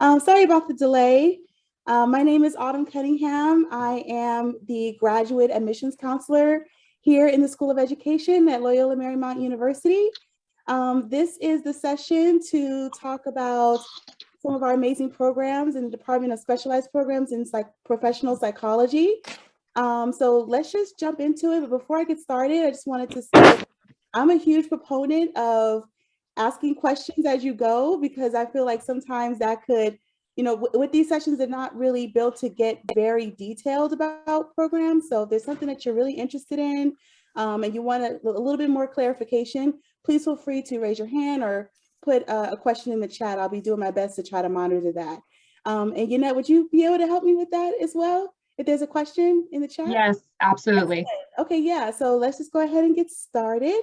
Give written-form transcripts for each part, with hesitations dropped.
Sorry about the delay. My name is Autumn Cunningham. I am the graduate admissions counselor here in the School of Education at Loyola Marymount University. This is the session to talk about some of our amazing programs in the Department of Specialized Programs in Professional Psychology. So let's just jump into it. But before I get started, I just wanted to say I'm a huge proponent of asking questions as you go, because I feel like sometimes that could, with these sessions, they're not really built to get very detailed about programs. So if there's something that you're really interested in and you want a little bit more clarification, please feel free to raise your hand or put a question in the chat. I'll be doing my best to try to monitor that. And Yannette, would you be able to help me with that as well? If there's a question in the chat? Yes, absolutely. Okay, yeah, so let's just go ahead and get started.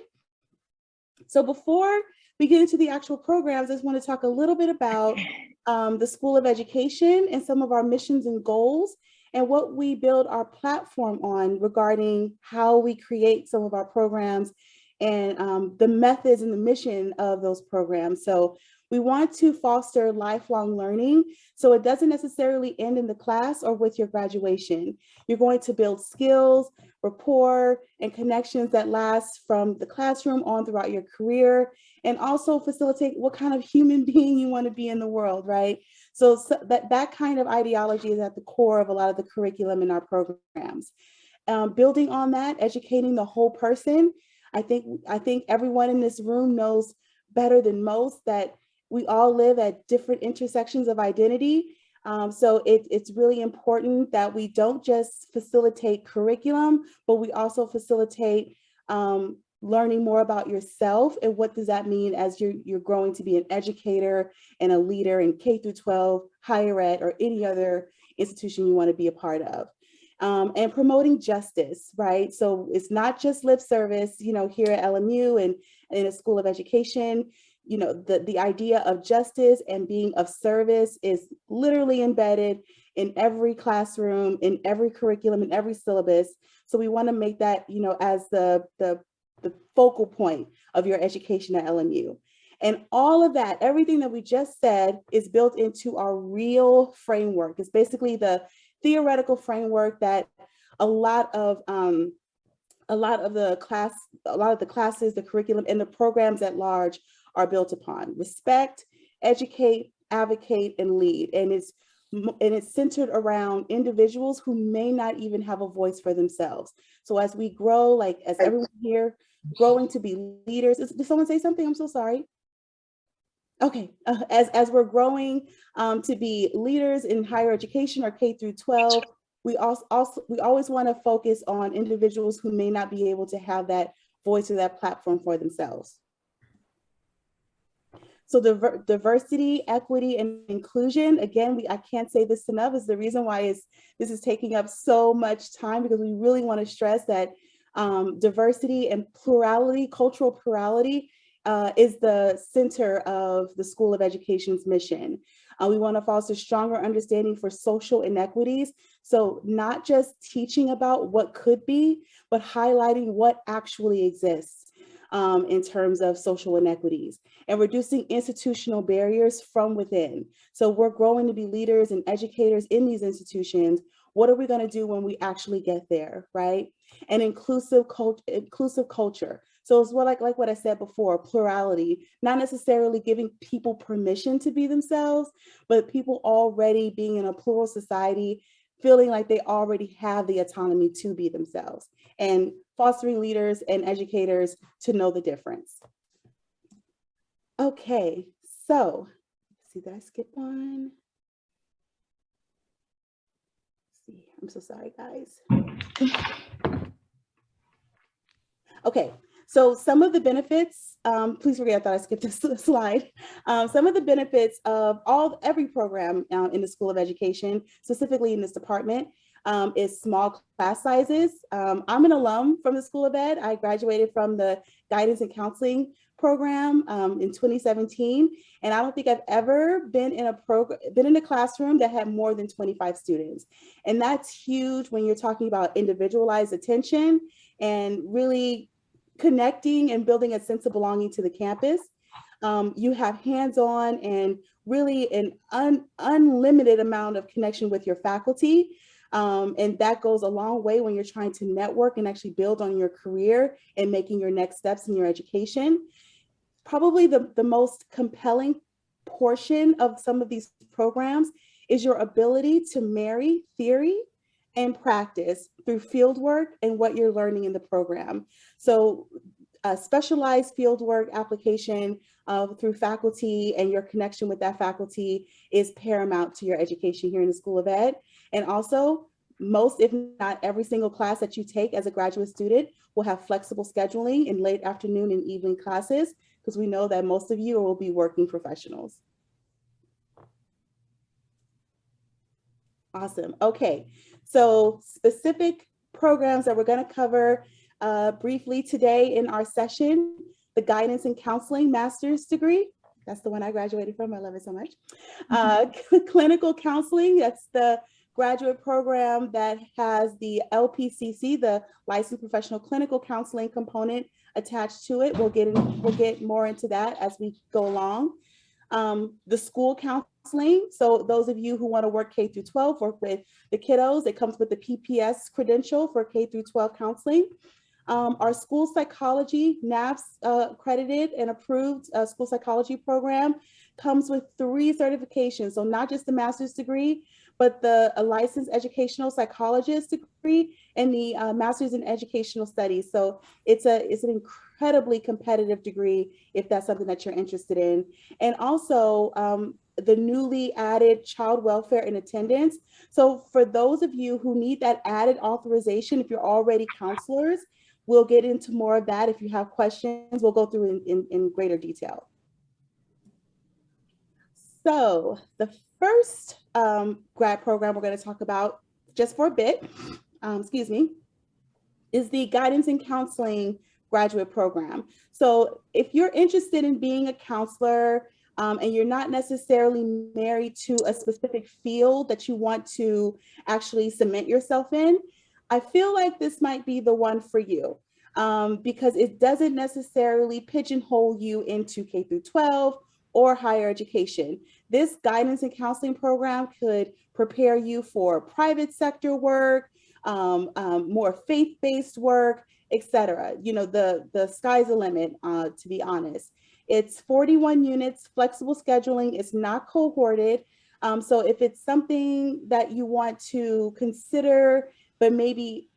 So before we get into the actual programs, I just want to talk a little bit about the School of Education and some of our missions and goals and what we build our platform on regarding how we create some of our programs and the methods and the mission of those programs. So we want to foster lifelong learning, so it doesn't necessarily end in the class or with your graduation. You're going to build skills, rapport, and connections that last from the classroom on throughout your career, and also facilitate what kind of human being you want to be in the world, right? So that kind of ideology is at the core of a lot of the curriculum in our programs. Building on that, educating the whole person. I think everyone in this room knows better than most that we all live at different intersections of identity. So it's really important that we don't just facilitate curriculum, but we also facilitate learning more about yourself and what does that mean as you're growing to be an educator and a leader in K through 12, higher ed, or any other institution you want to be a part of. And promoting justice, right? So it's not just lip service, here at LMU and in a School of Education. The idea of justice and being of service is literally embedded in every classroom, in every curriculum, in every syllabus. So we want to make that, as the focal point of your education at LMU. And all of that, everything that we just said, is built into our real framework. It's basically the theoretical framework that a lot of the classes, the curriculum, and the programs at large are built upon. Respect, educate, advocate, and lead. And it's centered around individuals who may not even have a voice for themselves. So as we grow, as everyone here, growing to be leaders. Did someone say something? I'm so sorry. Okay, as we're growing to be leaders in higher education or K through 12, we always want to focus on individuals who may not be able to have that voice or that platform for themselves. So diversity, equity, and inclusion, again, I can't say this enough, is the reason why this is taking up so much time, because we really want to stress that diversity and plurality, cultural plurality, is the center of the School of Education's mission. We want to foster stronger understanding for social inequities. So not just teaching about what could be, but highlighting what actually exists in terms of social inequities, and reducing institutional barriers from within. So we're growing to be leaders and educators in these institutions. What are we going to do when we actually get there, right? And inclusive culture. So it's like what I said before, plurality, not necessarily giving people permission to be themselves, but people already being in a plural society, feeling like they already have the autonomy to be themselves, and fostering leaders and educators to know the difference. Okay, so let's see, did I skip one? Let's see, I'm so sorry, guys. Okay, so some of the benefits, please forget, I thought I skipped this slide. Some of the benefits of every program in the School of Education, specifically in this department, is small class sizes. I'm an alum from the School of Ed. I graduated from the Guidance and Counseling program in 2017, and I don't think I've ever been in a classroom that had more than 25 students. And that's huge when you're talking about individualized attention and really connecting and building a sense of belonging to the campus. You have hands-on and really an unlimited amount of connection with your faculty. And that goes a long way when you're trying to network and actually build on your career and making your next steps in your education. Probably the most compelling portion of some of these programs is your ability to marry theory and practice through fieldwork and what you're learning in the program. So specialized fieldwork application through faculty and your connection with that faculty is paramount to your education here in the School of Ed. And also, most, if not every single class that you take as a graduate student will have flexible scheduling in late afternoon and evening classes, because we know that most of you will be working professionals. Awesome. Okay, so specific programs that we're going to cover briefly today in our session: the Guidance and Counseling Master's degree. That's the one I graduated from. I love it so much. Clinical Counseling. That's the graduate program that has the LPCC, the Licensed Professional Clinical Counseling component attached to it. We'll get more into that as we go along. The school counseling. So those of you who want to work K through 12, work with the kiddos, it comes with the PPS credential for K through 12 counseling. Our school psychology, NAFS accredited and approved school psychology program comes with 3 certifications. So not just the master's degree, but a licensed educational psychologist degree and the master's in educational studies. So it's an incredibly competitive degree if that's something that you're interested in. And also the newly added child welfare and attendance. So for those of you who need that added authorization, if you're already counselors, we'll get into more of that. If you have questions, we'll go through in greater detail. So the first grad program we're going to talk about just for a bit, is the Guidance and Counseling graduate program. So if you're interested in being a counselor and you're not necessarily married to a specific field that you want to actually cement yourself in, I feel like this might be the one for you because it doesn't necessarily pigeonhole you into K through 12 or higher education. This guidance and counseling program could prepare you for private sector work, more faith-based work, etc. You know, the sky's the limit, to be honest. It's 41 units, flexible scheduling, it's not cohorted. So if it's something that you want to consider, but maybe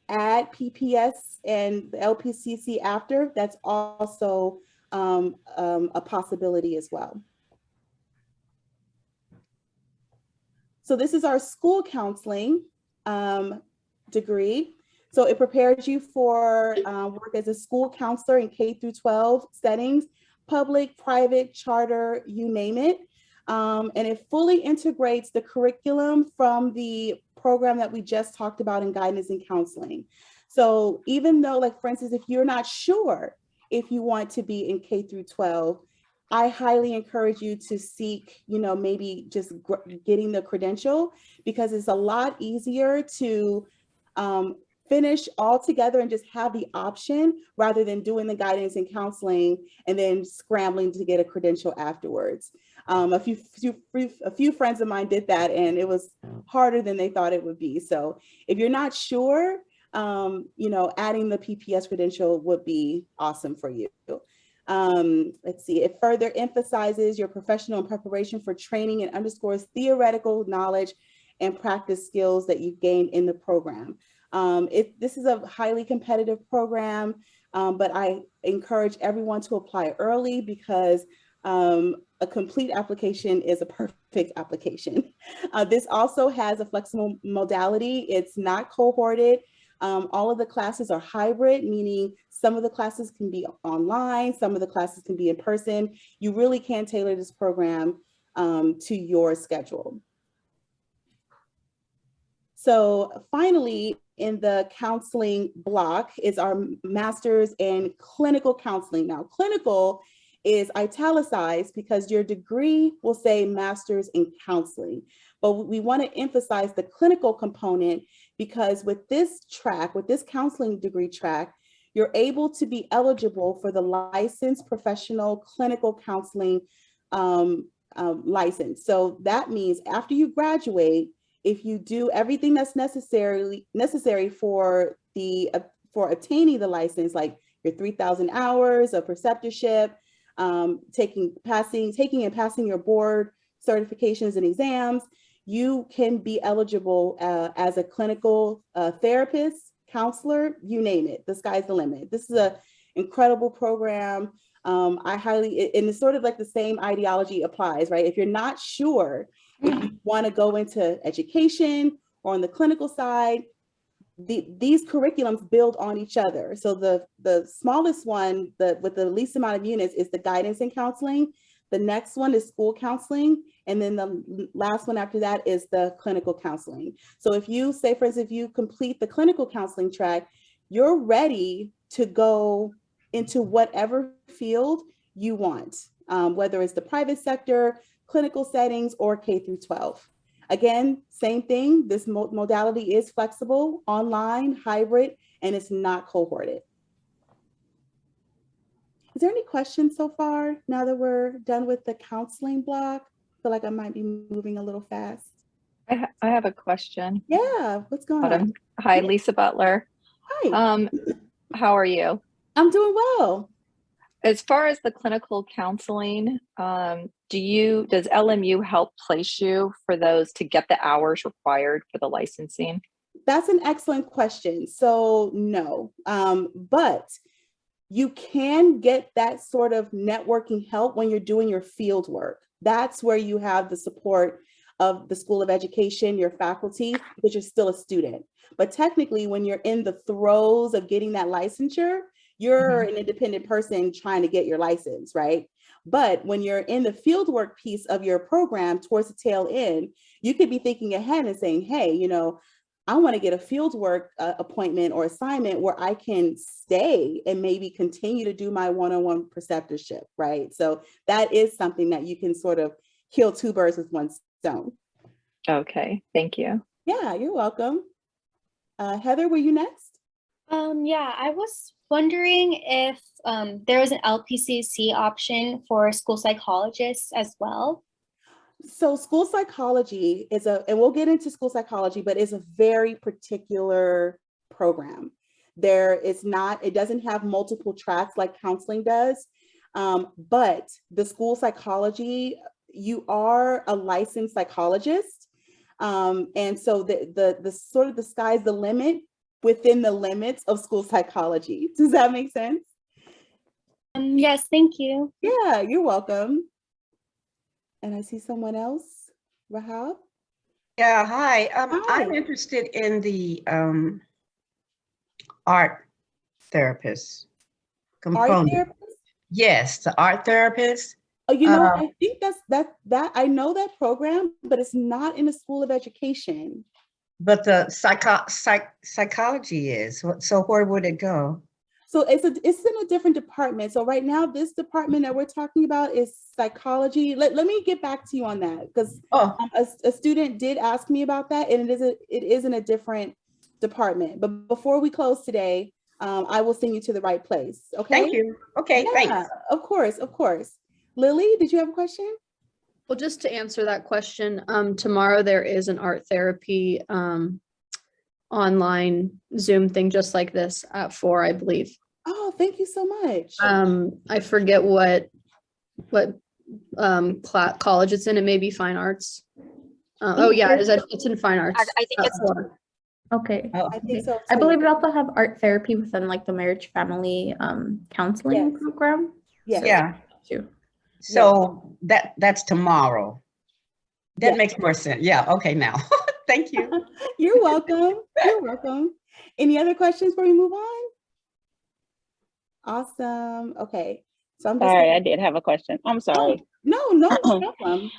add PPS and the LPCC after, that's also a possibility as well. So this is our school counseling degree. So it prepares you for work as a school counselor in K through 12 settings, public, private, charter, you name it. And it fully integrates the curriculum from the program that we just talked about in guidance and counseling. So even though, like, for instance, if you're not sure if you want to be in K through 12, I highly encourage you to seek, you know, maybe just getting the credential, because it's a lot easier to finish all together and just have the option rather than doing the guidance and counseling and then scrambling to get a credential afterwards. A few friends of mine did that, and it was harder than they thought it would be. So if you're not sure, you know, adding the PPS credential would be awesome for you. Let's see, it further emphasizes your professional preparation for training and underscores theoretical knowledge and practice skills that you've gained in the program. This is a highly competitive program, but I encourage everyone to apply early because a complete application is a perfect application. This also has a flexible modality. It's not cohorted. All of the classes are hybrid, meaning some of the classes can be online, some of the classes can be in person. You really can tailor this program to your schedule. So finally, in the counseling block is our master's in clinical counseling. Now, clinical is italicized because your degree will say master's in counseling, but we want to emphasize the clinical component because with this track, with this counseling degree track, you're able to be eligible for the licensed professional clinical counseling license. So that means after you graduate, if you do everything that's necessary for for attaining the license, like your 3,000 hours of preceptorship, taking and passing your board certifications and exams, you can be eligible as a clinical therapist, counselor, you name it. The sky's the limit. This is an incredible program. I highly, and it's sort of like the same ideology applies, right? If you're not sure if you want to go into education or on the clinical side, these curriculums build on each other. So the smallest one, with the least amount of units, is the guidance and counseling. The next one is school counseling. And then the last one after that is the clinical counseling. So if you say, for instance, if you complete the clinical counseling track, you're ready to go into whatever field you want, whether it's the private sector, clinical settings, or K through 12. Again, same thing. This modality is flexible, online, hybrid, and it's not cohorted. Is there any questions so far now that we're done with the counseling block? I feel like I might be moving a little fast. I have a question. Yeah, what's going on? Hi, Lisa Butler. Hi. How are you? I'm doing well. As far as the clinical counseling, does LMU help place you for those to get the hours required for the licensing? That's an excellent question. So no, but you can get that sort of networking help when you're doing your field work. That's where you have the support of the School of Education, your faculty, because you're still a student. But technically, when you're in the throes of getting that licensure, you're an independent person trying to get your license, right? But when you're in the fieldwork piece of your program towards the tail end, you could be thinking ahead and saying, hey, you know, I want to get a fieldwork appointment or assignment where I can stay and maybe continue to do my one-on-one preceptorship, right? So that is something that you can sort of kill two birds with one stone. Okay, thank you. Yeah, you're welcome. Heather, were you next? Yeah, I was wondering if there was an LPCC option for school psychologists as well. So school psychology is and we'll get into school psychology, but it's a very particular program. It doesn't have multiple tracks like counseling does, but the school psychology, you are a licensed psychologist. And so the sort of the sky's the limit within the limits of school psychology. Does that make sense? Yes, thank you. Yeah, you're welcome. And I see someone else, Rahab. Yeah, hi. Hi. I'm interested in the art therapist component. Art therapist? Yes, the art therapist. Oh, you know, I think that I know that program, but it's not in the School of Education. But the psychology is. So where would it go? So it's in a different department. So right now, this department that we're talking about is psychology. Let me get back to you on that, because a student did ask me about that, and it is in a different department. But before we close today, I will send you to the right place. Okay. Thank you. Okay, yeah, thanks. Of course, of course. Lily, did you have a question? Well, just to answer that question, tomorrow there is an art therapy online Zoom thing just like this at 4, I believe. Oh, thank you so much. I forget what college it's in. It may be fine arts. Oh yeah, it's in fine arts. I think it's 4. Okay. Oh. I think so too. I believe we also have art therapy within like the marriage family counseling program. Yes. Yeah. Too. So that's tomorrow. That makes more sense. Yeah. Okay. Now, thank you. You're welcome. You're welcome. Any other questions before we move on? Awesome. Okay. So I'm just sorry, I did have a question. I'm sorry. Oh, no problem.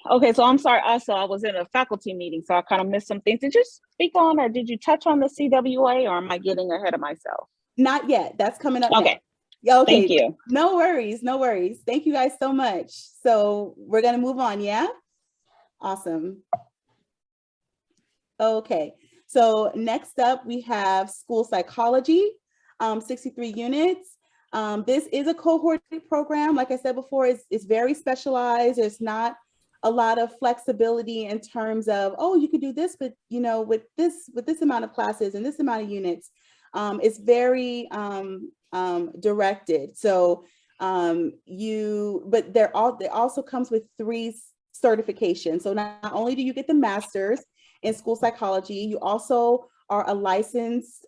Okay, so I'm sorry. Also, I was in a faculty meeting, so I kind of missed some things. Did you speak on, or did you touch on the CWA, or am I getting ahead of myself? Not yet. That's coming up. Okay. Yeah. Okay. Thank you. No worries. No worries. Thank you guys so much. So we're going to move on. Yeah. Awesome. Okay. So next up, we have school psychology, 63 units. This is a cohort program. Like I said before, it's very specialized. There's not a lot of flexibility in terms of, oh, you could do this, but with this amount of classes and this amount of units, it's very directed. So but it also comes with 3 certifications. So not only do you get the master's in school psychology, you also are a licensed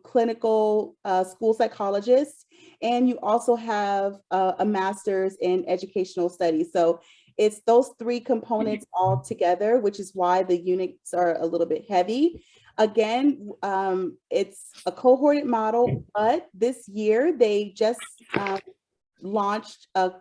clinical school psychologist, and you also have a master's in educational studies. So it's those 3 components all together, which is why the units are a little bit heavy. Again, it's a cohorted model, but this year they just launched a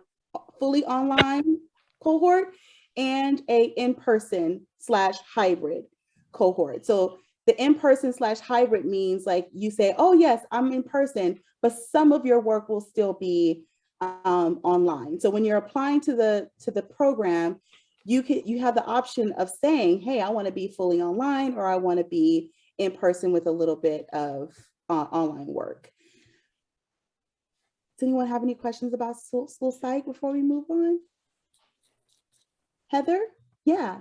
fully online cohort and a in-person / hybrid cohort. So the in-person / hybrid means like you say, oh yes, I'm in person, but some of your work will still be online. So when you're applying to the program, you have the option of saying, hey, I want to be fully online, or I want to be in person with a little bit of online work. Does anyone have any questions about school psych before we move on? Heather? Yeah.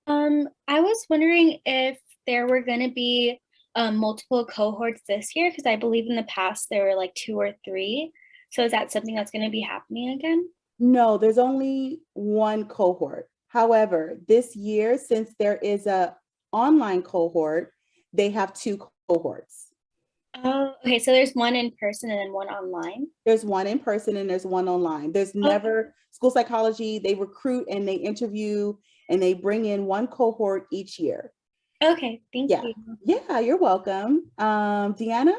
I was wondering if there were going to be multiple cohorts this year, because I believe in the past there were like 2 or 3. So is that something that's going to be happening again? No, there's only 1 cohort. However, this year, since there is a online cohort, they have 2 cohorts. Oh, okay. So there's 1 in person and then 1 online. There's 1 in person and there's 1 online. There's never school psychology. They recruit and they interview and they bring in 1 cohort each year. Okay, thank you. Yeah, you're welcome. Deanna?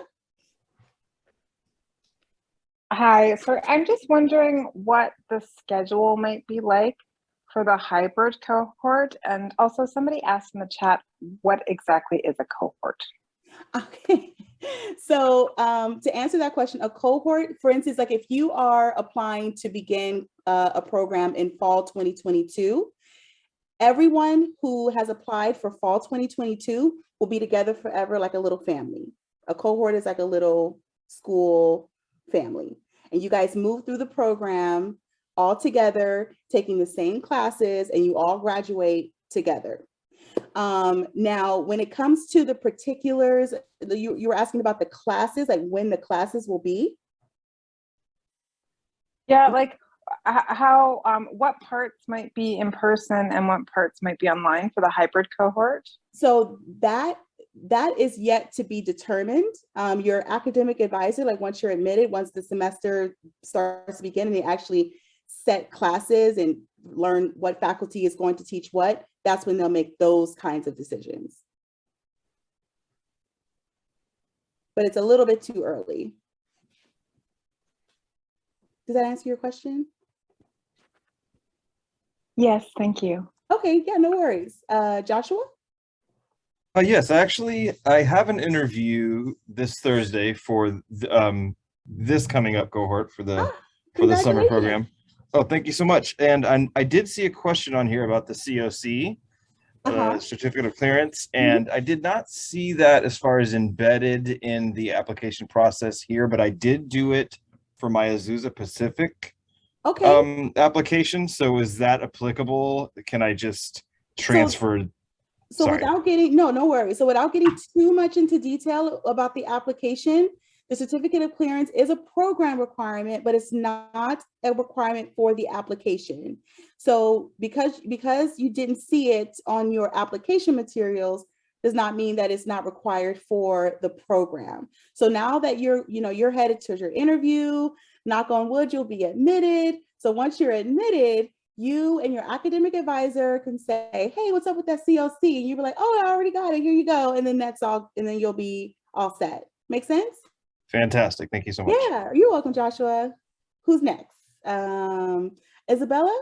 Hi, so I'm just wondering what the schedule might be like for the hybrid cohort. And also somebody asked in the chat, what exactly is a cohort? Okay, so to answer that question, a cohort, for instance, like if you are applying to begin a program in fall 2022, everyone who has applied for fall 2022 will be together forever like a little family. A cohort is like a little school family. And you guys move through the program all together, taking the same classes, and you all graduate together. Now, when it comes to the particulars, you were asking about the classes, like when the classes will be? Yeah, like how, what parts might be in person and what parts might be online for the hybrid cohort? So that is yet to be determined. Your academic advisor, like once you're admitted, once the semester starts to begin and they actually set classes and learn what faculty is going to teach what, that's when they'll make those kinds of decisions. But it's a little bit too early. Does that answer your question? Yes, thank you. Okay, yeah, no worries. Joshua? Yes, actually, I have an interview this Thursday for this coming up cohort for the summer program. Oh, thank you so much. And I did see a question on here about the COC, Certificate of Clearance, and I did not see that as far as embedded in the application process here, but I did do it for my Azusa Pacific application. So is that applicable? Can I just transfer? So without getting, no worries. So without getting too much into detail about the application, the certificate of clearance is a program requirement, but it's not a requirement for the application. So because you didn't see it on your application materials does not mean that it's not required for the program. So now that you're headed to your interview, knock on wood, you'll be admitted. So once you're admitted, you and your academic advisor can say, hey, what's up with that COC? And you'll be like, oh, I already got it. Here you go. And then that's all. And then you'll be all set. Make sense? Fantastic. Thank you so much. Yeah, you're welcome, Joshua. Who's next? Isabella?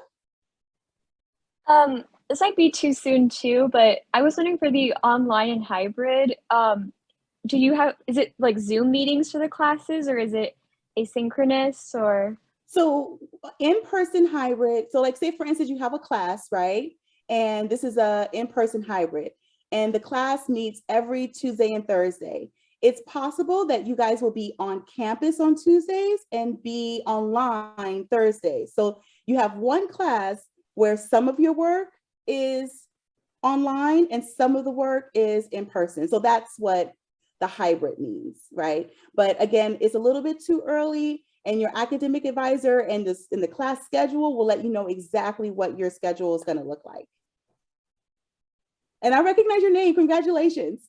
This might be too soon too, but I was wondering for the online and hybrid, is it like Zoom meetings for the classes or is it asynchronous or? So in-person hybrid, so like say for instance, you have a class, right? And this is a in-person hybrid and the class meets every Tuesday and Thursday. it's possible that you guys will be on campus on Tuesdays and be online Thursdays. So you have one class where some of your work is online and some of the work is in person. So that's what the hybrid means, right? But again, it's a little bit too early, and your academic advisor and the class schedule will let you know exactly what your schedule is going to look like. And I recognize your name. Congratulations.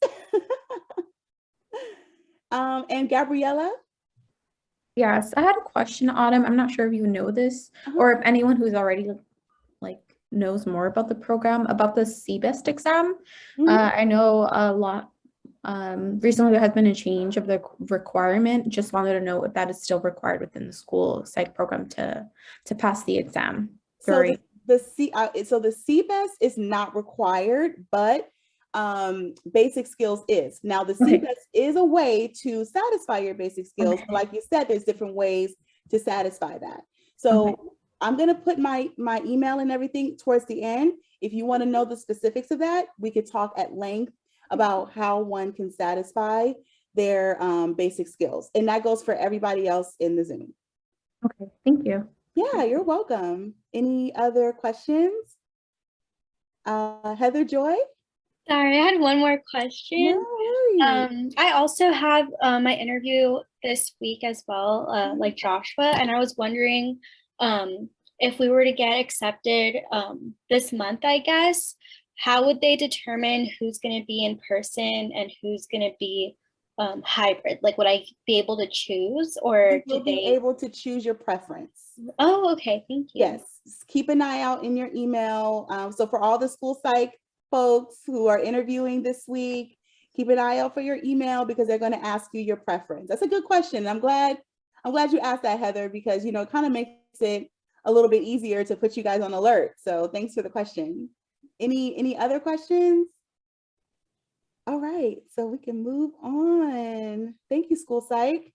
And Gabriella? Yes, I had a question, Autumn. I'm not sure if you know this or if anyone who's already like knows more about the program, about the CBEST exam. I know a lot. Recently there has been a change of the requirement. Just wanted to know if that is still required within the school psych program to pass the exam. So the CBEST is not required, but basic skills is. Now the CBEST is a way to satisfy your basic skills, but like you said, there's different ways to satisfy that. So I'm gonna put my email and everything towards the end. If you want to know the specifics of that, we could talk at length about how one can satisfy their basic skills. And that goes for everybody else in the Zoom. Okay, thank you. Yeah, you're welcome. Any other questions? Heather Joy? Sorry, I had one more question. No worries. I also have my interview this week as well, like Joshua, and I was wondering if we were to get accepted this month, I guess, how would they determine who's going to be in person and who's going to be hybrid? Like, would I be able to choose, or you'll be able to choose your preference? Oh, okay, thank you. Yes, keep an eye out in your email. So for all the school psych folks who are interviewing this week, keep an eye out for your email because they're going to ask you your preference. That's a good question. I'm glad you asked that, Heather, because it kind of makes it a little bit easier to put you guys on alert. So thanks for the question. Any other questions? All right, so we can move on. Thank you, school psych.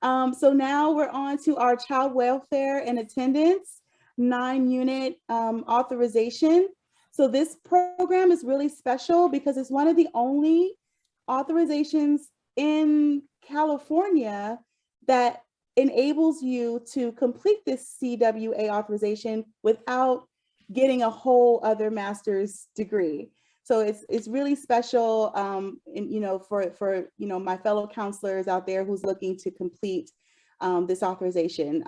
So now we're on to our child welfare and attendance 9-unit authorization. So this program is really special because it's one of the only authorizations in California that enables you to complete this CWA authorization without getting a whole other master's degree. So it's really special, and for my fellow counselors out there who's looking to complete this authorization.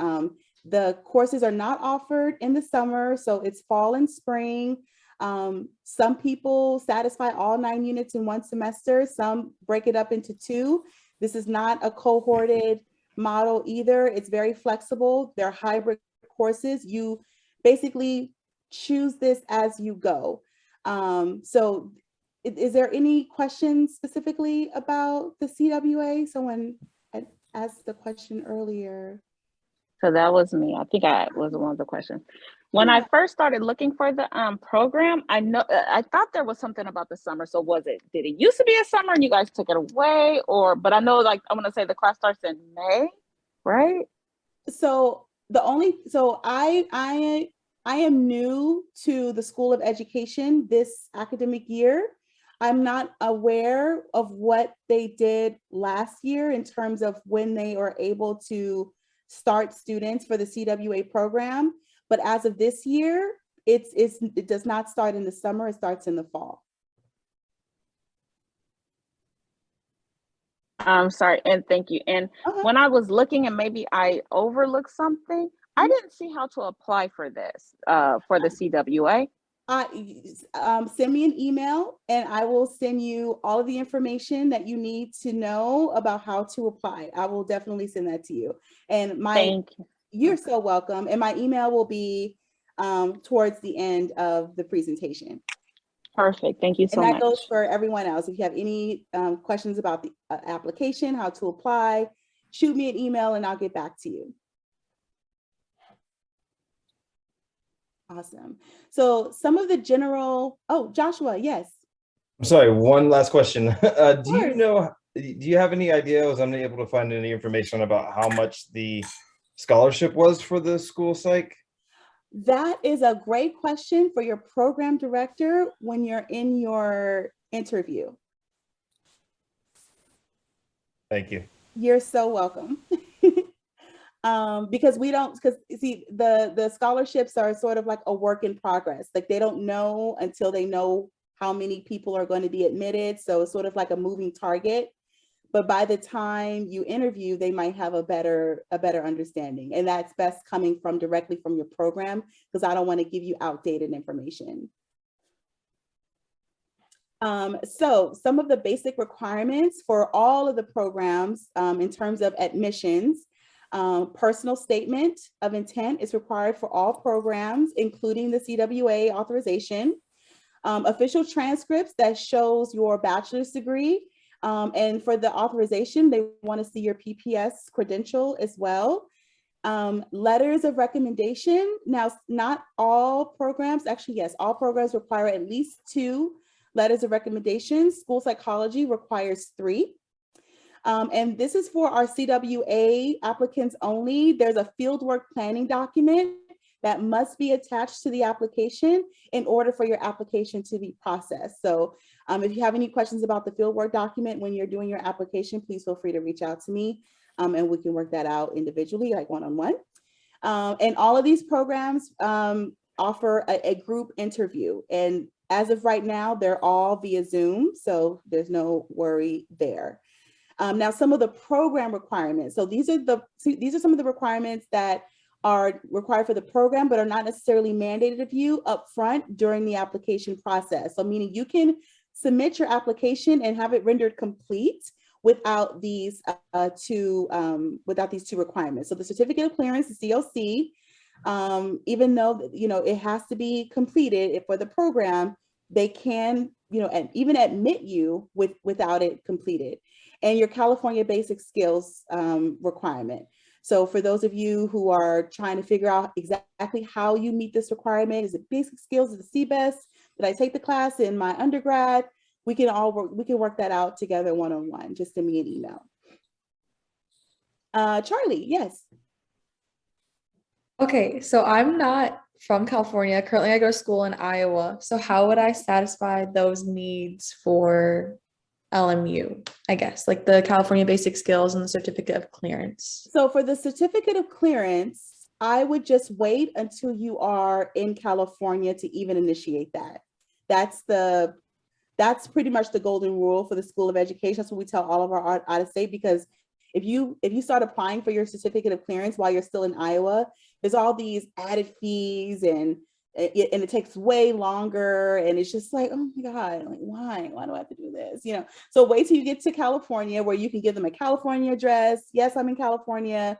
The courses are not offered in the summer, so it's fall and spring. Some people satisfy all 9 units in one semester. Some break it up into 2. This is not a cohorted model either. It's very flexible. They're hybrid courses. You basically choose this as you go. So is there any questions specifically about the CWA? Someone had asked the question earlier. So that was me. I think I was the one with the question. When I first started looking for the program, I thought there was something about the summer. So did it used to be a summer and you guys took it away, but I know, like, I want to say the class starts in May, right? So I am new to the School of Education this academic year. I'm not aware of what they did last year in terms of when they are able to start students for the CWA program. But as of this year, it does not start in the summer, it starts in the fall. I'm sorry, and thank you. And when I was looking, and maybe I overlooked something, I didn't see how to apply for this, for the CWA. Send me an email and I will send you all of the information that you need to know about how to apply. I will definitely send that to you. And Thank you. You're so welcome. And my email will be towards the end of the presentation. Perfect. Thank you so much. And that goes for everyone else. If you have any questions about the application, how to apply, shoot me an email and I'll get back to you. Awesome. So some of the general, Joshua, yes. I'm sorry, one last question. Do you have any idea, was I unable to find any information about how much the scholarship was for the school psych? That is a great question for your program director when you're in your interview. Thank you. You're so welcome. Because see, the scholarships are sort of like a work in progress. Like they don't know until they know how many people are going to be admitted. So it's sort of like a moving target. But by the time you interview, they might have a better understanding. And that's best coming from directly from your program, because I don't want to give you outdated information. So some of the basic requirements for all of the programs in terms of admissions, personal statement of intent is required for all programs, including the CWA authorization. Official transcripts that shows your bachelor's degree. And for the authorization, they want to see your PPS credential as well. Letters of recommendation. Now, not all programs, actually, yes, all programs require at least 2 letters of recommendation. School psychology requires 3. And this is for our CWA applicants only. There's a fieldwork planning document that must be attached to the application in order for your application to be processed. So if you have any questions about the fieldwork document when you're doing your application, please feel free to reach out to me and we can work that out individually, like one-on-one. And all of these programs offer a group interview. And as of right now, they're all via Zoom, so there's no worry there. Now, some of the program requirements. So these are some of the requirements that are required for the program, but are not necessarily mandated of you up front during the application process. So meaning you can submit your application and have it rendered complete without these 2 requirements. So the certificate of clearance, the COC, even though it has to be completed for the program, they can and even admit you without it completed. And your California basic skills requirement. So for those of you who are trying to figure out exactly how you meet this requirement, is it basic skills, is it CBEST? Did I take the class in my undergrad? We can work that out together one-on-one. Just send me an email. Charlie, yes. Okay, so I'm not from California. Currently, I go to school in Iowa. So how would I satisfy those needs for LMU, I guess, like the California basic skills and the certificate of clearance? So for the certificate of clearance, I would just wait until you are in California to even initiate that. That's pretty much the golden rule for the School of Education. That's what we tell all of our out of state, because if you start applying for your certificate of clearance while you're still in Iowa, there's all these added fees and it takes way longer, and it's just like, oh my God, like why do I have to do this? So wait till you get to California, where you can give them a California address. Yes, I'm in California,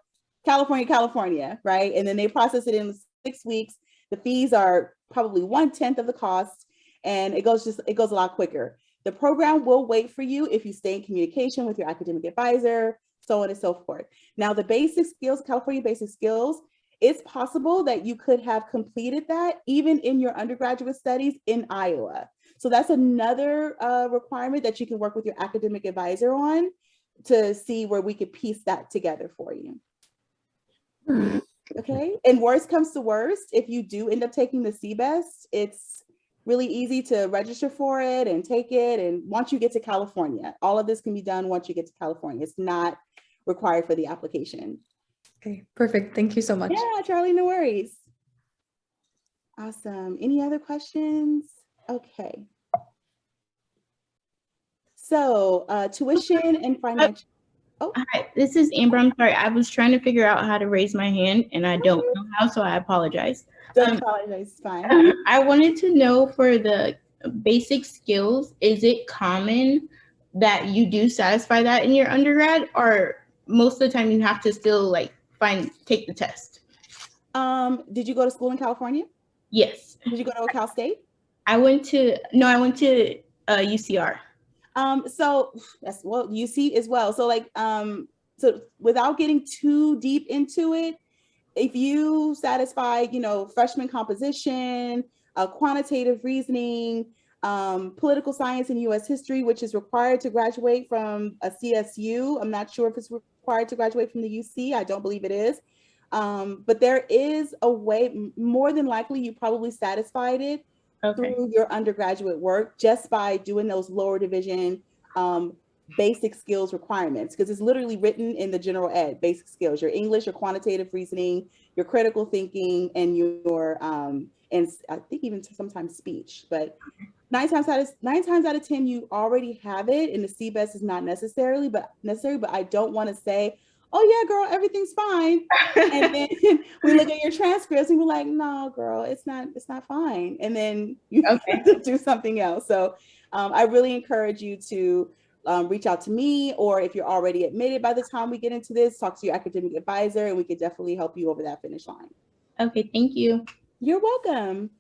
right? And then they process it in 6 weeks. The fees are probably 1/10 of the cost, and it goes a lot quicker. The program will wait for you if you stay in communication with your academic advisor, so on and so forth. Now, the basic skills, California basic skills, it's possible that you could have completed that even in your undergraduate studies in Iowa. So that's another requirement that you can work with your academic advisor on to see where we could piece that together for you. Okay, and worst comes to worst, if you do end up taking the CBEST, it's really easy to register for it and take it. And once you get to California, all of this can be done once you get to California. It's not required for the application. Okay, perfect. Thank you so much. Yeah, Charlie, no worries. Awesome. Any other questions? Okay. So tuition and financial. Oh, hi, this is Amber. I'm sorry. I was trying to figure out how to raise my hand and I don't know how, so I apologize. Don't apologize, it's fine. I wanted to know for the basic skills, is it common that you do satisfy that in your undergrad, or most of the time you have to still take the test? Did you go to school in California? Yes. Did you go to a Cal State? I went to UCR. So that's UC as well. So so without getting too deep into it, if you satisfy, freshman composition, quantitative reasoning, political science and US history, which is required to graduate from a CSU. I'm not sure if it's required to graduate from the UC. I don't believe it is. But there is a way, more than likely you probably satisfied it through your undergraduate work just by doing those lower division basic skills requirements, because it's literally written in the general ed basic skills, your English, your quantitative reasoning, your critical thinking, and your and I think even sometimes speech. But nine times out of 10, you already have it, and the CBEST is not necessary, but I don't want to say, oh yeah, girl, everything's fine. And then we look at your transcripts and we're like, no, girl, it's not fine. And then you have to do something else. So I really encourage you to reach out to me, or if you're already admitted by the time we get into this, talk to your academic advisor and we could definitely help you over that finish line. Okay, thank you. You're welcome.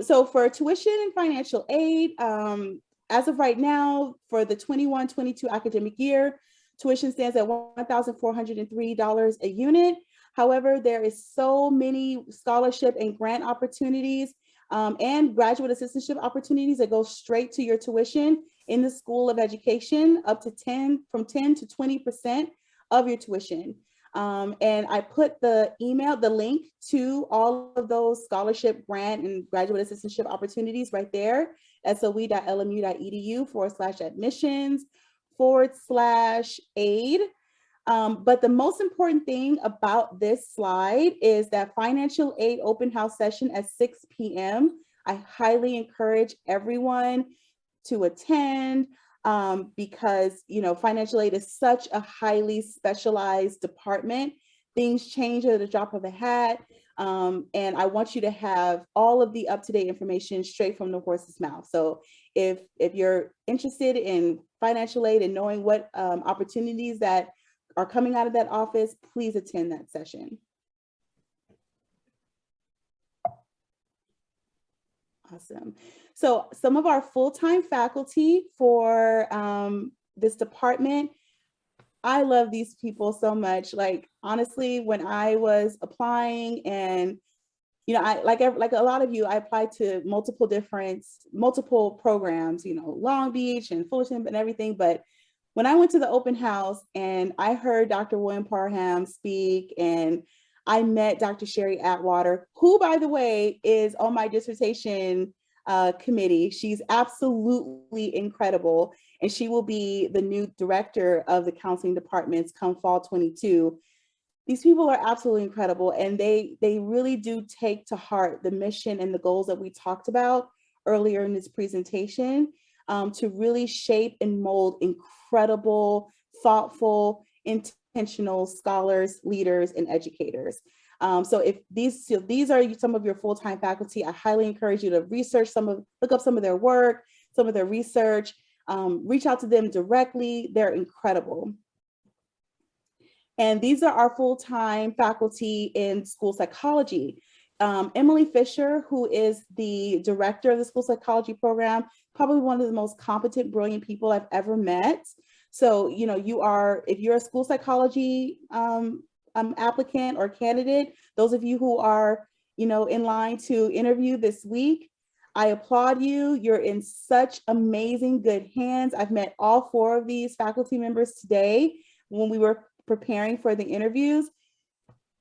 So for tuition and financial aid, as of right now, for the 21-22 academic year, tuition stands at $1,403 a unit. However, there is so many scholarship and grant opportunities and graduate assistantship opportunities that go straight to your tuition in the School of Education, up to 10 to 20% of your tuition. And I put the link to all of those scholarship, grant, and graduate assistantship opportunities right there at soe.lmu.edu/admissions/aid. But the most important thing about this slide is that financial aid open house session at 6 p.m. I highly encourage everyone to attend because, you know, financial aid is such a highly specialized department. Things change at the drop of a hat. And I want you to have all of the up-to-date information straight from the horse's mouth. So if you're interested in financial aid and knowing what opportunities that are coming out of that office, please attend that session. Awesome. So some of our full-time faculty for this department, I love these people so much. Like, honestly, when I was applying, and you know, I like a lot of you, I applied to multiple programs, you know, Long Beach and Fullerton and everything. But when I went to the open house and I heard Dr. William Parham speak, and I met Dr. Sherry Atwater, who, by the way, is on my dissertation committee. She's absolutely incredible, and she will be the new director of the counseling departments come fall 22. These people are absolutely incredible, and they really do take to heart the mission and the goals that we talked about earlier in this presentation, to really shape and mold incredible, thoughtful, intentional scholars, leaders, and educators. So if these are some of your full-time faculty, I highly encourage you to look up some of their work, some of their research, reach out to them directly. They're incredible. And these are our full-time faculty in school psychology. Emily Fisher, who is the director of the school psychology program, probably one of the most competent, brilliant people I've ever met. So, you know, if you're a school psychology applicant or candidate, those of you who are, you know, in line to interview this week, I applaud you. You're in such amazing good hands. I've met all 4 of these faculty members today when we were preparing for the interviews.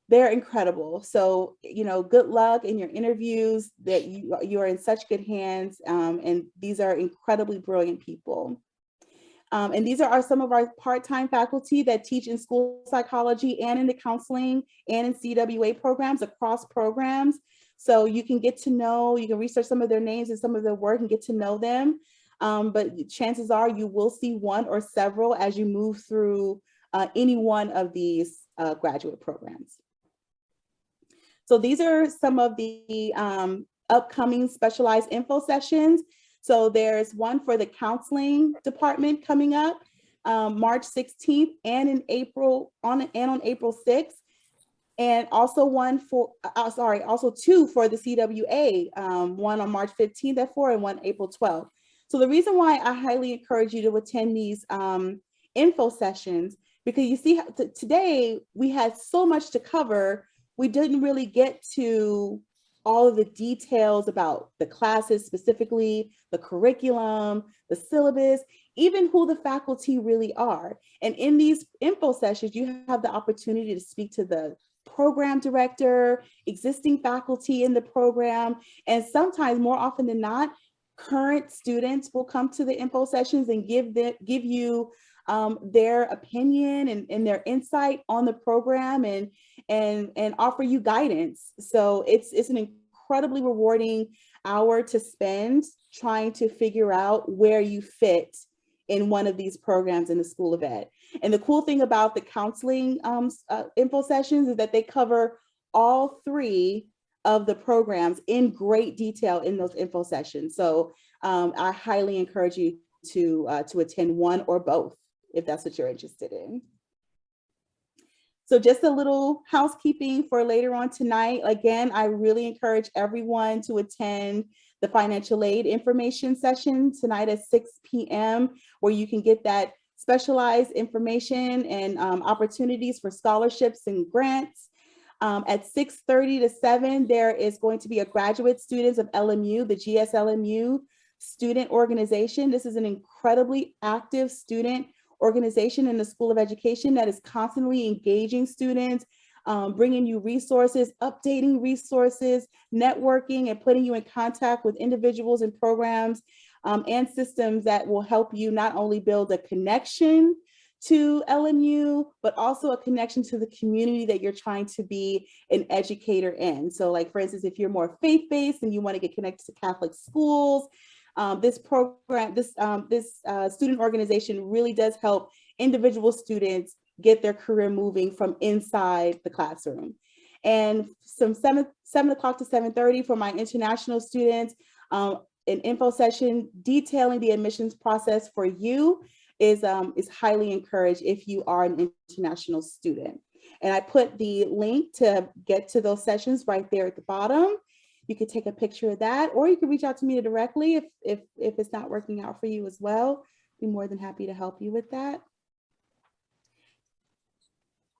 They're incredible. So, you know, good luck in your interviews, that you are in such good hands. And these are incredibly brilliant people. And these are some of our part-time faculty that teach in school psychology and in the counseling and in CWA programs, across programs. So you can research some of their names and some of their work and get to know them. But chances are you will see one or several as you move through any one of these graduate programs. So these are some of the upcoming specialized info sessions. So there's one for the counseling department coming up March 16th and on April 6th. And also also 2 for the CWA, one on March 15th at 4 and one April 12th. So the reason why I highly encourage you to attend these info sessions, because you see today we had so much to cover. We didn't really get to all of the details about the classes, specifically the curriculum, the syllabus, even who the faculty really are. And in these info sessions, you have the opportunity to speak to the program director, existing faculty in the program, and sometimes, more often than not, current students will come to the info sessions and give you their opinion and their insight on the program and offer you guidance. So it's an incredibly rewarding hour to spend trying to figure out where you fit in one of these programs in the School of Ed. And the cool thing about the counseling info sessions is that they cover all 3 of the programs in great detail in those info sessions. So I highly encourage you to attend one or both if that's what you're interested in. So just a little housekeeping for later on tonight. Again, I really encourage everyone to attend the financial aid information session tonight at 6 p.m. where you can get that specialized information and opportunities for scholarships and grants. At 6:30 to 7, there is going to be a graduate students of LMU, the GSLMU student organization. This is an incredibly active student organization in the School of Education that is constantly engaging students, bringing you resources, updating resources, networking, and putting you in contact with individuals and programs and systems that will help you not only build a connection to LMU, but also a connection to the community that you're trying to be an educator in. So like, for instance, if you're more faith-based and you want to get connected to Catholic schools, this program, this student organization really does help individual students get their career moving from inside the classroom. And from 7 o'clock to 7:30 for my international students, an info session detailing the admissions process for you is highly encouraged if you are an international student. And I put the link to get to those sessions right there at the bottom. You could take a picture of that, or you can reach out to me directly if it's not working out for you as well. Be more than happy to help you with that.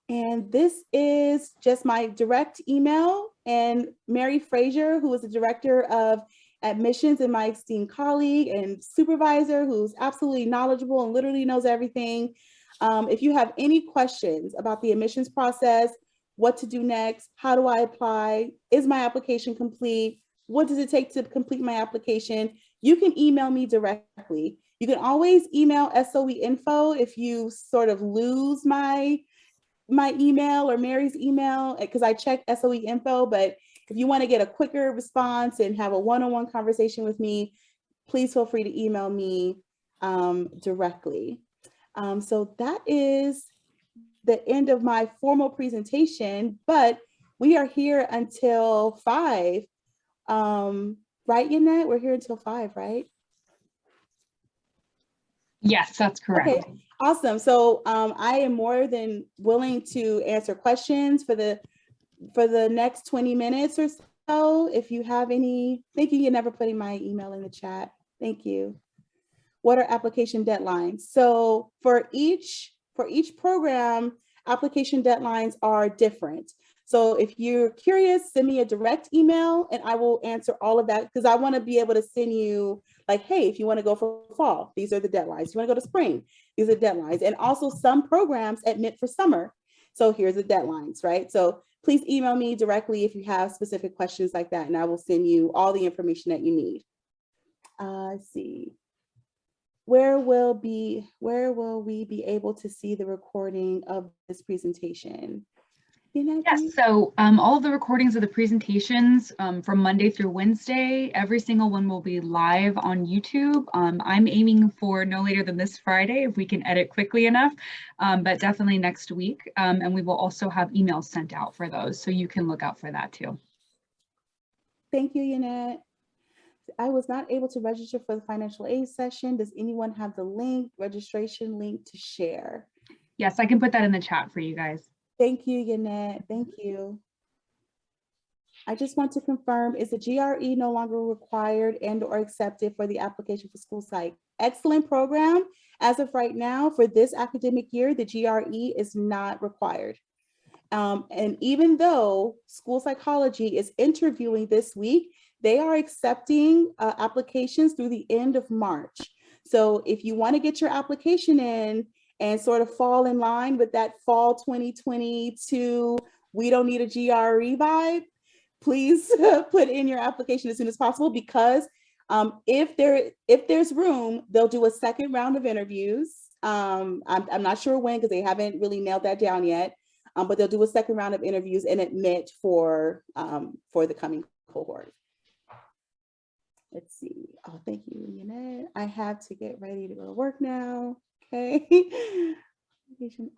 And this is just my direct email, and Mary Frazier, who is the director of admissions and my esteemed colleague and supervisor, who's absolutely knowledgeable and literally knows everything. If you have any questions about the admissions process, what to do next, how do I apply, is my application complete, what does it take to complete my application, you can email me directly. You can always email SOE info if you sort of lose my email or Mary's email, because I check SOE info, but if you want to get a quicker response and have a one-on-one conversation with me, please feel free to email me directly. So that is the end of my formal presentation, but we are here until 5. Right, Yannette? We're here until 5, right? Yes, that's correct. Okay, awesome. So I am more than willing to answer questions for the next 20 minutes or so. If you have any, thank you. You're never putting my email in the chat. Thank you. What are application deadlines? So for each program, application deadlines are different. So if you're curious, send me a direct email and I will answer all of that, because I want to be able to send you like, hey, if you want to go for fall, these are the deadlines. If you want to go to spring, these are deadlines. And also some programs admit for summer. So here's the deadlines, right? So please email me directly if you have specific questions like that, and I will send you all the information that you need. Let's see. Where will we be able to see the recording of this presentation? Yes, so all of the recordings of the presentations from Monday through Wednesday, every single one will be live on YouTube. I'm aiming for no later than this Friday if we can edit quickly enough, but definitely next week. And we will also have emails sent out for those, so you can look out for that too. Thank you, Yannette. I was not able to register for the financial aid session. Does anyone have the registration link to share? Yes, I can put that in the chat for you guys. Thank you, Yannette. Thank you. I just want to confirm, is the GRE no longer required and or accepted for the application for school psych? Excellent program. As of right now, for this academic year, the GRE is not required. And even though school psychology is interviewing this week, they are accepting applications through the end of March. So if you want to get your application in and sort of fall in line with that fall 2022, we don't need a GRE vibe, please put in your application as soon as possible, because If there's room, they'll do a second round of interviews. I'm not sure when, because they haven't really nailed that down yet. But they'll do a second round of interviews and admit for the coming cohort. Let's see. Oh, thank you, Yanette. I have to get ready to go to work now. Okay.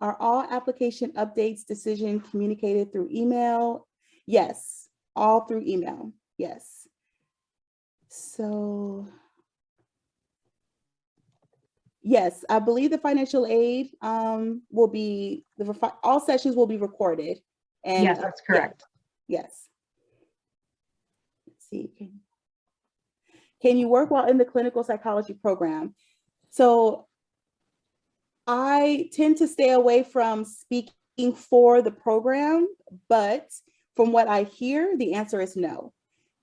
Are all application updates decision communicated through email? Yes, all through email. Yes. So yes, I believe the financial aid will be, all sessions will be recorded. And Yes, that's correct. Yes. Let's see. Can you work while in the clinical psychology program? So I tend to stay away from speaking for the program, but from what I hear, the answer is no,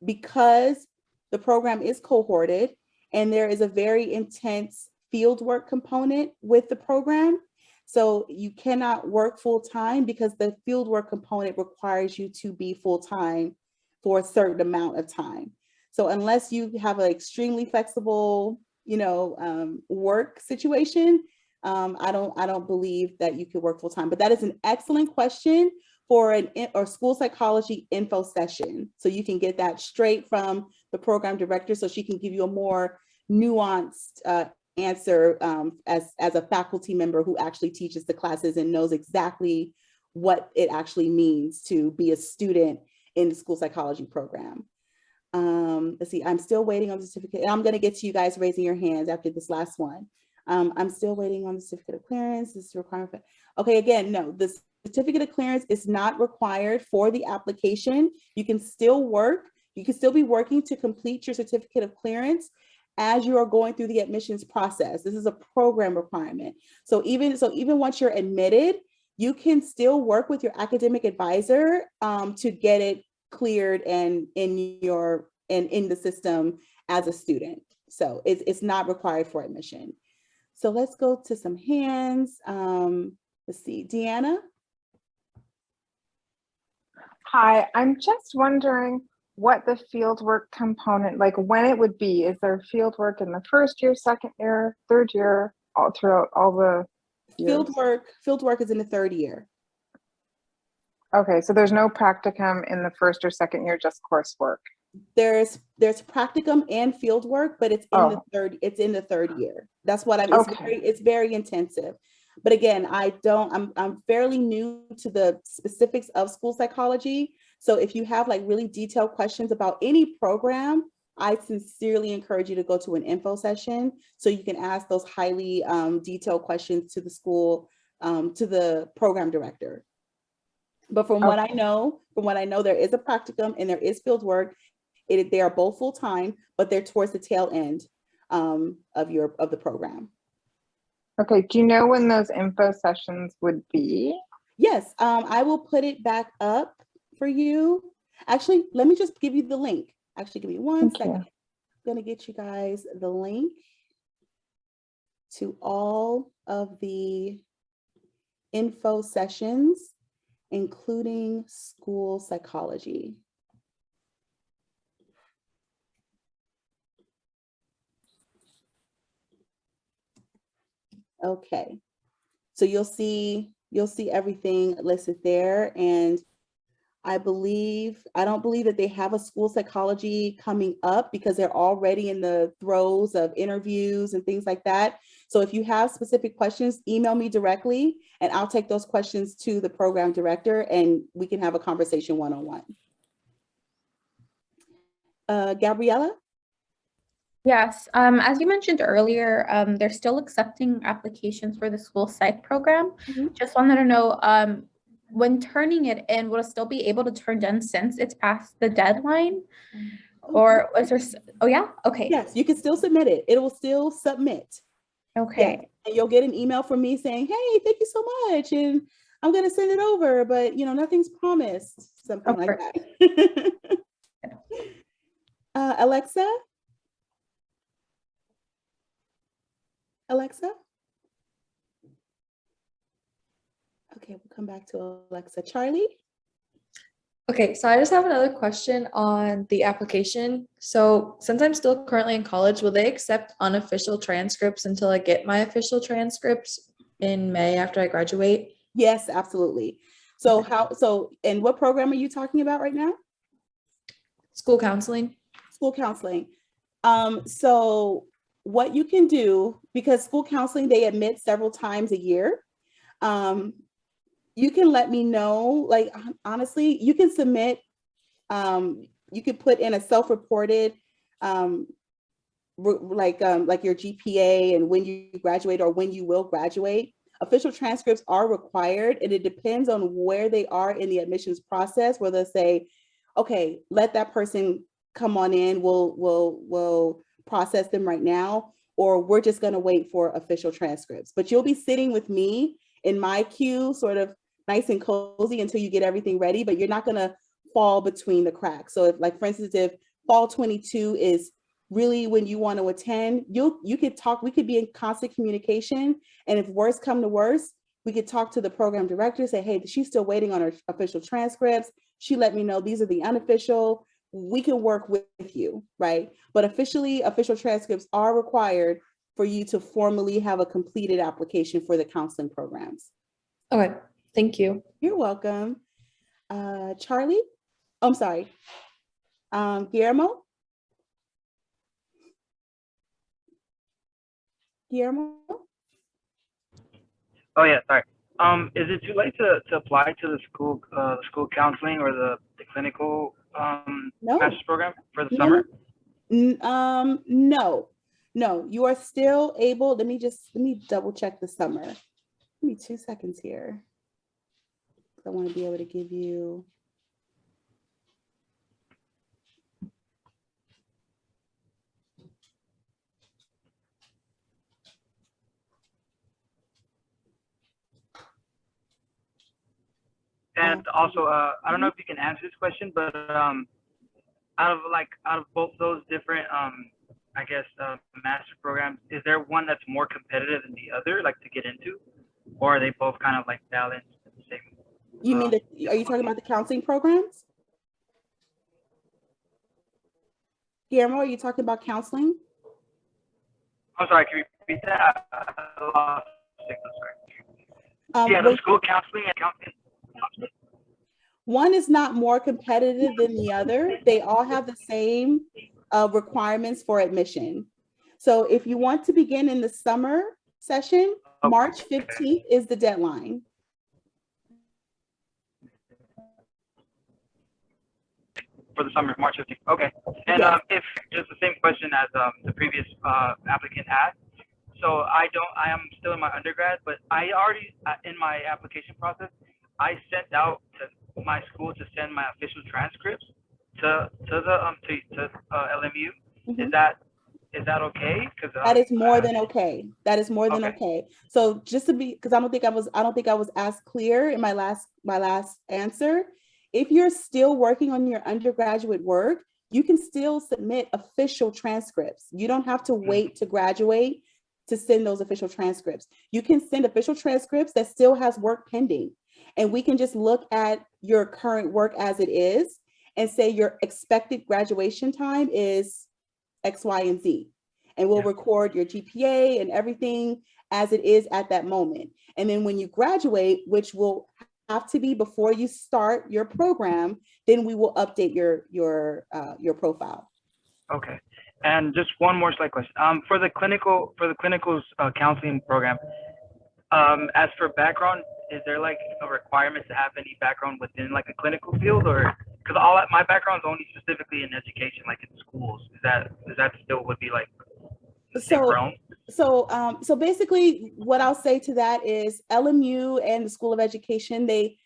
because the program is cohorted and there is a very intense fieldwork component with the program. So you cannot work full-time because the fieldwork component requires you to be full-time for a certain amount of time. So unless you have an extremely flexible, work situation, I don't believe that you could work full-time. But that is an excellent question for or school psychology info session. So you can get that straight from the program director, so she can give you a more nuanced answer as a faculty member who actually teaches the classes and knows exactly what it actually means to be a student in the school psychology program. Let's see, I'm still waiting on the certificate. And I'm going to get to you guys raising your hands after this last one. I'm still waiting on the certificate of clearance. This is a requirement. Okay, again, no, the certificate of clearance is not required for the application. You can still work. You can still be working to complete your certificate of clearance as you are going through the admissions process. This is a program requirement. So even once you're admitted, you can still work with your academic advisor to get it cleared and in the system as a student. So it's not required for admission. So let's go to some hands. Let's see, Deanna. Hi, I'm just wondering what the fieldwork component, like when it would be. Is there fieldwork in the first year, second year, third year, all throughout all the years? Fieldwork is in the third year. Okay, so there's no practicum in the first or second year, just coursework. There's practicum and fieldwork, but it's in the third year. That's what it's very intensive. But again, I'm fairly new to the specifics of school psychology. So if you have like really detailed questions about any program, I sincerely encourage you to go to an info session so you can ask those highly detailed questions to the school, to the program director. But from what I know, there is a practicum and there is field work. They are both full-time, but they're towards the tail end of the program. Okay, do you know when those info sessions would be? Yes, I will put it back up for you. Actually, let me just give you the link. Actually, give me one second. I'm gonna get you guys the link to all of the info sessions, including school psychology. Okay, so you'll see everything listed there, and I don't believe that they have a school psychology coming up because they're already in the throes of interviews and things like that. So if you have specific questions, email me directly and I'll take those questions to the program director and we can have a conversation one-on-one. Gabriella? Yes, as you mentioned earlier, they're still accepting applications for the school psych program. Just wanted to know, when turning it in, will it still be able to turn in since it's past the deadline? Or was there, oh yeah, okay. Yes, you can still submit it. It will still submit. Okay. Yeah. And you'll get an email from me saying, hey, thank you so much. And I'm gonna send it over, but nothing's promised, something like that. Alexa? Alexa? Okay, we'll come back to Alexa. Charlie? Okay, so I just have another question on the application. So since I'm still currently in college, will they accept unofficial transcripts until I get my official transcripts in May after I graduate? Yes, absolutely. So and what program are you talking about right now? School counseling. School counseling. So what you can do, because school counseling, they admit several times a year. You can let me know, like, honestly, you can submit, you could put in a self-reported, like your GPA and when you graduate or when you will graduate. Official transcripts are required, and it depends on where they are in the admissions process, where they'll say, okay, let that person come on in, we'll process them right now, or we're just going to wait for official transcripts. But you'll be sitting with me in my queue, sort of nice and cozy until you get everything ready, but you're not going to fall between the cracks. So if, like, for instance, if fall 22 is really when you want to attend, you could talk, we could be in constant communication. And if worse come to worse, we could talk to the program director, say, hey, she's still waiting on her official transcripts. She let me know these are the unofficial. We can work with you, right? But officially, official transcripts are required for you to formally have a completed application for the counseling programs. Okay, thank you. You're welcome. Charlie? Oh, I'm sorry. Guillermo? Guillermo? Oh yeah, sorry. Is it too late to apply to the school counseling or the clinical No. master's program for the No, summer? No, you are still able. Let me double check the summer. Give me 2 seconds here. I want to be able to give you. And also, I don't know if you can answer this question, but out of both those different I guess master programs, is there one that's more competitive than the other, like to get into, or are they both kind of like balanced at the same? You mean are you talking about the counseling programs? Guillermo, are you talking about counseling? I'm sorry, can you repeat that? I lost signal, sorry. Yeah, the school counseling and counseling. One is not more competitive than the other. They all have the same requirements for admission. So if you want to begin in the summer session, March 15th is the deadline. For the summer, March 15th. Okay. And Yes. If just the same question as the previous applicant asked. So I am still in my undergrad, but I already in my application process, I sent out to my school to send my official transcripts to LMU. Mm-hmm. Is that okay? Because that is more than okay. That is more than okay. So just to be, because I don't think I was as clear in my last answer. If you're still working on your undergraduate work, you can still submit official transcripts. You don't have to wait to graduate to send those official transcripts. You can send official transcripts that still has work pending. And we can just look at your current work as it is and say your expected graduation time is X, Y, and Z. And we'll record your GPA and everything as it is at that moment. And then when you graduate, which will have to be before you start your program, then we will update your profile. Okay. And just one more slight question. For the clinical's counseling program, as for background, is there like a requirement to have any background within like a clinical field, or because my background is only specifically in education, like in schools? Is that still would be like the same realm? So basically what I'll say to that is LMU and the School of Education, they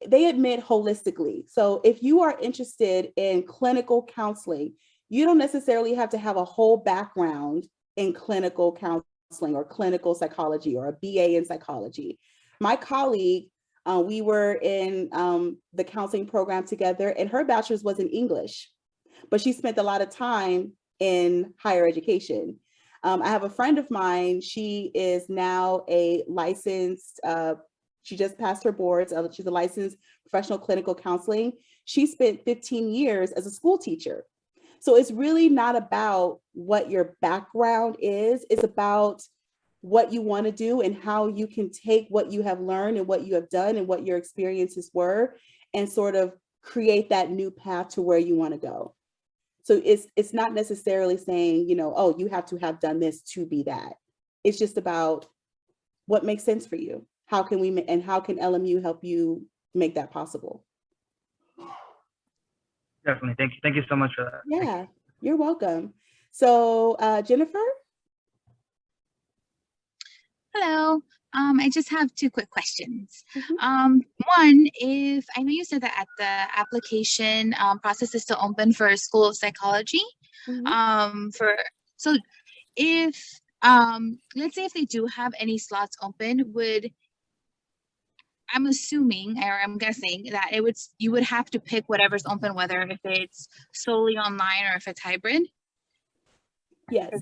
admit holistically. So if you are interested in clinical counseling, you don't necessarily have to have a whole background in clinical counseling or clinical psychology or a BA in psychology. My colleague, we were in the counseling program together, and her bachelor's was in English, but she spent a lot of time in higher education. I have a friend of mine, she is now a licensed, she just passed her boards, she's a licensed professional clinical counseling. she spent 15 years as a school teacher. So it's really not about what your background is. It's about what you want to do and how you can take what you have learned and what you have done and what your experiences were and sort of create that new path to where you want to go. So it's not necessarily saying, you know, oh, you have to have done this to be that. It's just about what makes sense for you. How can we, and how can LMU help you make that possible? Definitely. Thank you. Thank you so much for that. Yeah, you're welcome. So Jennifer? Hello. I just have two quick questions. One, if I know you said that at the application process is still open for School of Psychology. So if let's say if they do have any slots open, I'm assuming, or I'm guessing that you would have to pick whatever's open, whether if it's solely online or if it's hybrid. Yes,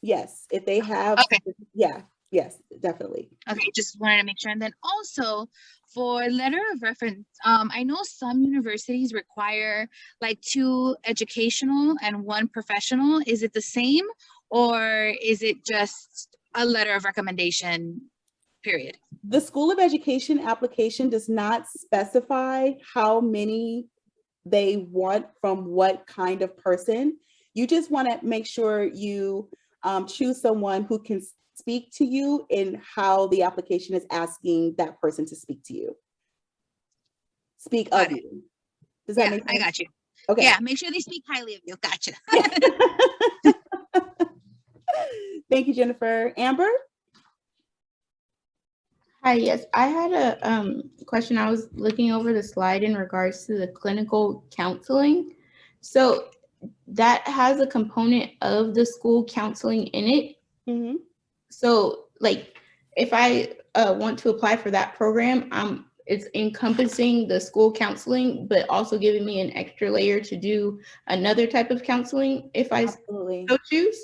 yes. If they have, okay. Yeah. Yes, definitely. Okay, just wanted to make sure. And then also for letter of reference, I know some universities require like 2 educational and 1 professional. Is it the same, or is it just a letter of recommendation, period? The School of Education application does not specify how many they want from what kind of person. You just want to make sure you choose someone who can speak to you in how the application is asking that person to speak to you. Speak of you. Does that make sense? I got you. Okay. Yeah, make sure they speak highly of you. Gotcha. Thank you, Jennifer. Amber? Hi, yes, I had a question. I was looking over the slide in regards to the clinical counseling. So that has a component of the school counseling in it. Mm-hmm. So like if I want to apply for that program, it's encompassing the school counseling, but also giving me an extra layer to do another type of counseling if I so choose?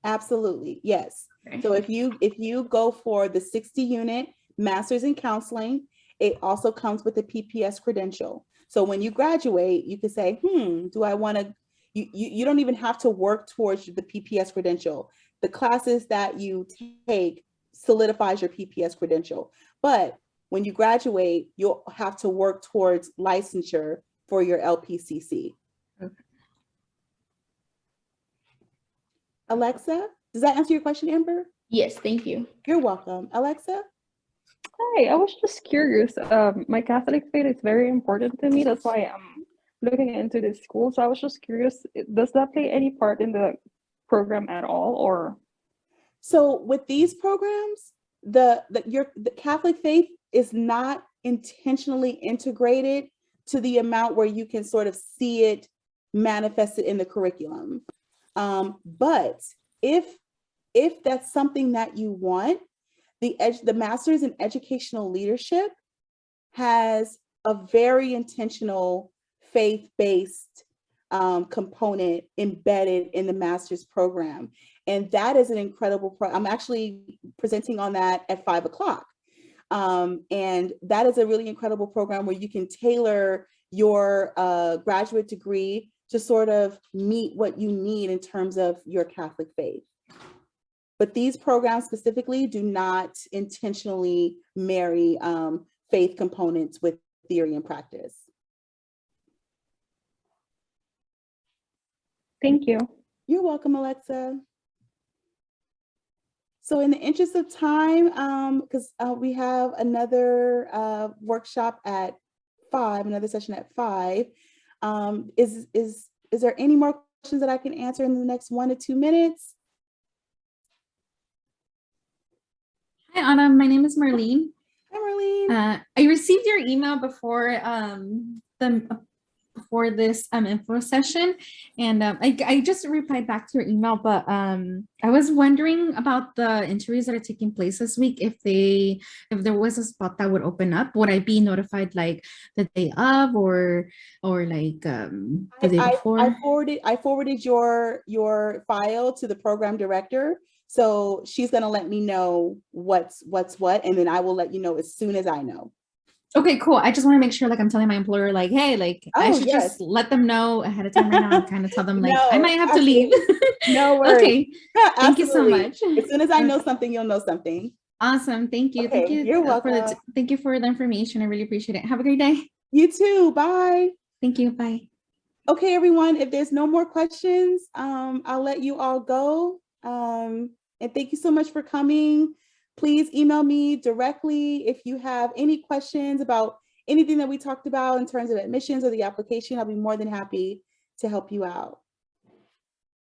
Absolutely, yes. Okay. So if you go for the 60-unit Master's in Counseling, it also comes with a PPS credential. So when you graduate, you can say, do I want to, you don't even have to work towards the PPS credential. The classes that you take solidifies your PPS credential. But when you graduate, you'll have to work towards licensure for your LPCC. Okay. Alexa, does that answer your question, Amber? Yes, thank you. You're welcome. Alexa? Hi, I was just curious. My Catholic faith is very important to me. That's why I'm looking into this school. So I was just curious, does that play any part in the program at all, or? So with these programs, the Catholic faith is not intentionally integrated to the amount where you can sort of see it manifested in the curriculum. But if that's something that you want, the Master's in Educational Leadership has a very intentional faith-based component embedded in the master's program. And that is an incredible I'm actually presenting on that at 5 o'clock. And that is a really incredible program where you can tailor your graduate degree to sort of meet what you need in terms of your Catholic faith. But these programs specifically do not intentionally marry faith components with theory and practice. Thank you. You're welcome, Alexa. So in the interest of time, because we have another workshop at 5, another session at 5, is there any more questions that I can answer in the next 1 to 2 minutes? Hi, Anna. My name is Marlene. Hi, Marlene. I received your email before before this info session, and I just replied back to your email, but I was wondering about the interviews that are taking place this week. If there was a spot that would open up, would I be notified like the day of, or like the day before? I forwarded your file to the program director. So she's going to let me know what's what, and then I will let you know as soon as I know. Okay, cool. I just want to make sure, like, I'm telling my employer, like, hey, like, I Oh, should yes. just let them know ahead of time right now and kind of tell them, like, I No, might have to leave. No worries. Okay. Thank you so Absolutely. much. As soon as I know something, you'll know something. Awesome. Thank you. Okay, Thank you you're for welcome. thank you for the information. I really appreciate it. Have a great day. You too. Bye. Thank you. Bye. Okay, everyone, if there's no more questions, I'll let you all go. And thank you so much for coming. Please email me directly if you have any questions about anything that we talked about in terms of admissions or the application. I'll be more than happy to help you out.